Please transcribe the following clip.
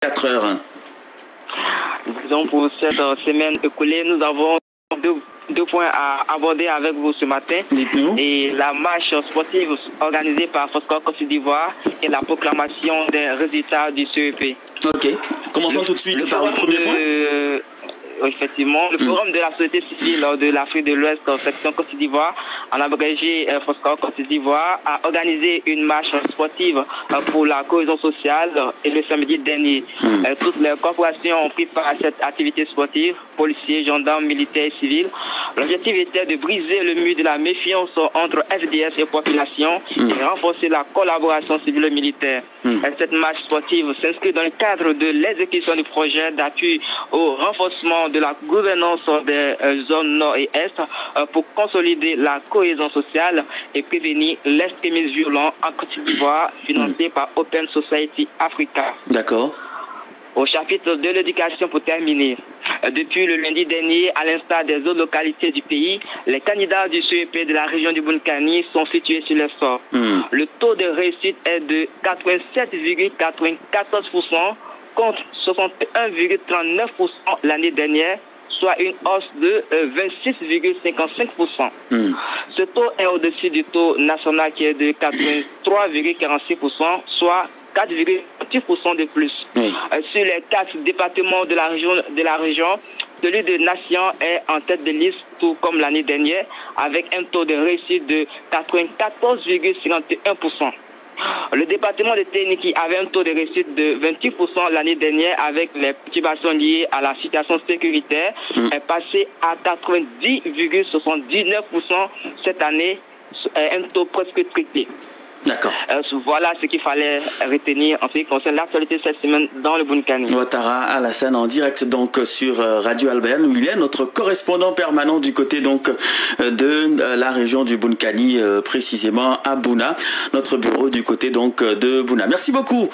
4 heures. Disons, pour cette semaine écoulée, nous avons deux points à aborder avec vous ce matin. Dites-nous. Et la marche sportive organisée par Foscor Côte d'Ivoire et la proclamation des résultats du CEP. Ok. Commençons tout de suite par le premier point. Effectivement, le forum de la société civile de l'Afrique de l'Ouest, section Côte d'Ivoire, en abrégé Foscor Côte d'Ivoire, a organisé une marche sportive pour la cohésion sociale et le samedi dernier. Toutes les corporations ont pris part à cette activité sportive, policiers, gendarmes, militaires et civils. L'objectif était de briser le mur de la méfiance entre FDS et population et renforcer la collaboration civile-militaire. Cette marche sportive s'inscrit dans le cadre de l'exécution du projet d'appui au renforcement de la gouvernance des zones nord et est pour consolider la cohésion sociale et prévenir l'extrémisme violent en Côte d'Ivoire, financé par Open Society Africa. D'accord. Au chapitre de l'éducation, pour terminer, depuis le lundi dernier, à l'instar des autres localités du pays, les candidats du CEP de la région du Bunkani sont situés sur le sort. Le taux de réussite est de 87,94% contre 61,39% l'année dernière, soit une hausse de 26,55%. Ce taux est au-dessus du taux national qui est de 83,46%, soit 4,8% de plus. Sur les 4 départements de la région, celui de Nation est en tête de liste, tout comme l'année dernière, avec un taux de réussite de 94,51%. Le département de Téniki avait un taux de réussite de 28% l'année dernière, avec les perturbations liées à la situation sécuritaire, est passé à 90,79% cette année, un taux presque triplé. D'accord. Voilà ce qu'il fallait retenir en ce qui concerne l'actualité cette semaine dans le Bunkani. Ouattara Alassane en direct donc sur Radio Albert, où il est notre correspondant permanent du côté donc de la région du Bunkani, précisément à Bouna, notre bureau du côté donc de Bouna. Merci beaucoup.